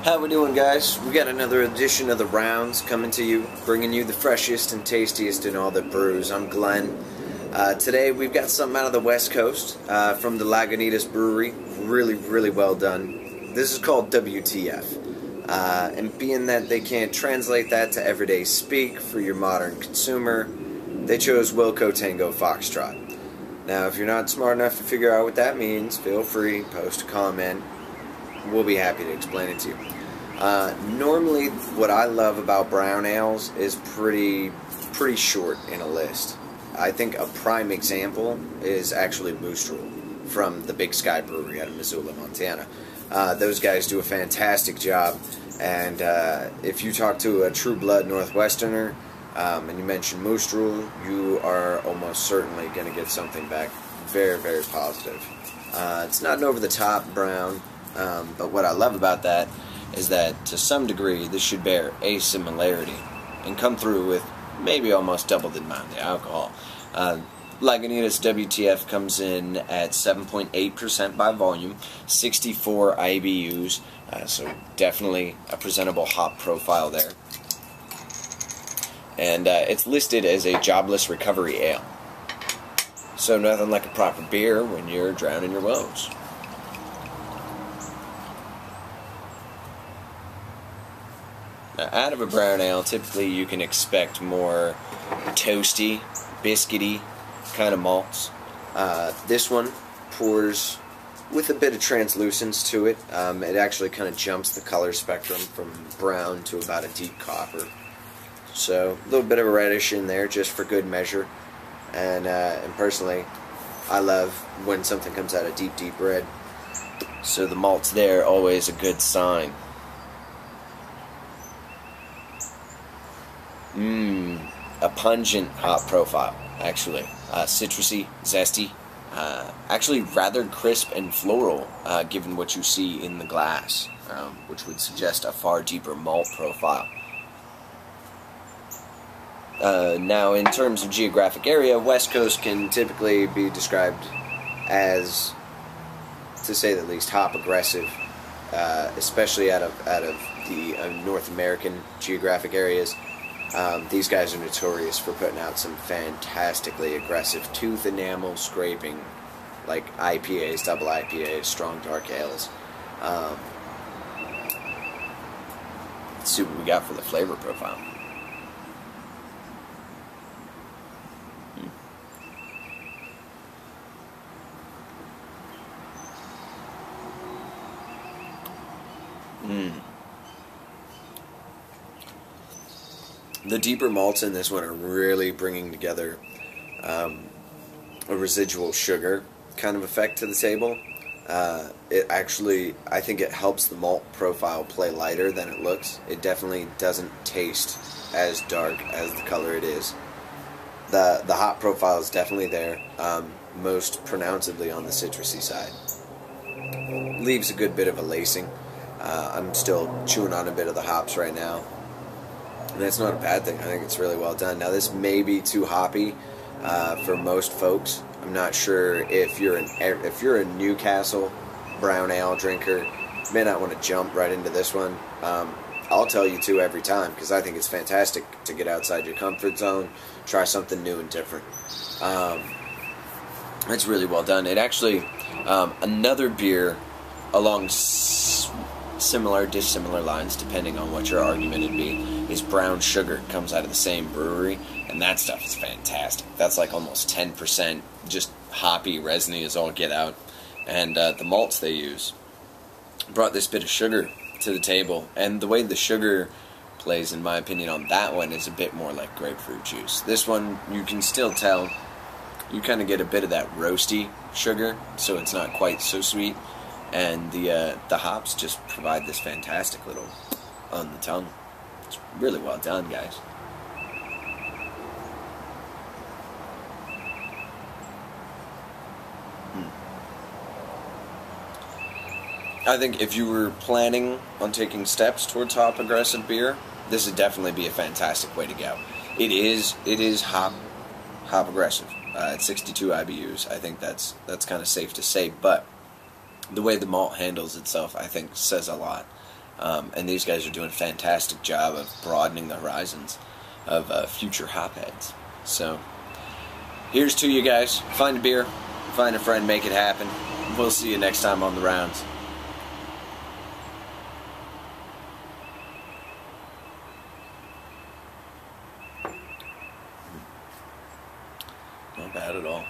How we doing, guys? We got another edition of the Rounds coming to you, bringing you the freshest and tastiest in all the brews. I'm Glenn. Today we've got something out of the West Coast from the Lagunitas Brewery. Really well done. This is called WTF. And being that they can't translate that to everyday speak for your modern consumer, they chose Wilco Tango Foxtrot. Now, if you're not smart enough to figure out what that means, feel free, post a comment. We'll be happy to explain it to you. Normally, what I love about brown ales is pretty short in a list. I think a prime example is actually Moose Drool from the Big Sky Brewery out of Missoula, Montana. Those guys do a fantastic job, and if you talk to a true blood Northwesterner and you mention Moose Drool, you are almost certainly going to get something back very positive. It's not an over-the-top brown. But what I love about that is that to some degree this should bear a similarity and come through with maybe almost double the amount of alcohol. Lagunitas WTF comes in at 7.8% by volume, 64 IBUs, so definitely a presentable hop profile there. And it's listed as a jobless recovery ale. So nothing like a proper beer when you're drowning your woes. Now, out of a brown ale, typically you can expect more toasty, biscuity kind of malts. This one pours with a bit of translucence to it. It actually kind of jumps the color spectrum from brown to about a deep copper. So a little bit of a reddish in there just for good measure. And personally, I love when something comes out of deep red. So the malt's there, always a good sign. A pungent hop profile, actually. Citrusy, zesty, actually rather crisp and floral, given what you see in the glass, which would suggest a far deeper malt profile. Now, in terms of geographic area, West Coast can typically be described as, to say the least, hop aggressive, especially out of the North American geographic areas. These guys are notorious for putting out some fantastically aggressive tooth enamel scraping, like I.P.As, double I.P.As, strong dark ales. Let's see what we got for the flavor profile. The deeper malts in this one are really bringing together a residual sugar kind of effect to the table. It actually, I think it helps the malt profile play lighter than it looks. It definitely doesn't taste as dark as the color it is. The hop profile is definitely there, most pronouncedly on the citrusy side. Leaves a good bit of a lacing. I'm still chewing on a bit of the hops right now. And that's not a bad thing. I think it's really well done. Now, this may be too hoppy for most folks. I'm not sure if you're a Newcastle brown ale drinker, you may not want to jump right into this one. I'll tell you to every time, because I think it's fantastic to get outside your comfort zone, try something new and different. It's really well done. It actually, another beer along dissimilar lines, depending on what your argument would be, is Brown Sugar. Comes out of the same brewery, and that stuff is fantastic. That's like almost 10%, just hoppy, resiny as all get out. And the malts they use brought this bit of sugar to the table, and the way the sugar plays, in my opinion, on that one is a bit more like grapefruit juice. This one, you can still tell, you kind of get a bit of that roasty sugar, so it's not quite so sweet. And the hops just provide this fantastic little on the tongue. It's really well done, guys. I think if you were planning on taking steps towards hop aggressive beer, this would definitely be a fantastic way to go. It is hop aggressive. At 62 IBUs, I think that's kind of safe to say, but the way the malt handles itself, I think, says a lot. And these guys are doing a fantastic job of broadening the horizons of future hopheads. So here's to you guys. Find a beer, find a friend, make it happen. We'll see you next time on the rounds. Not bad at all.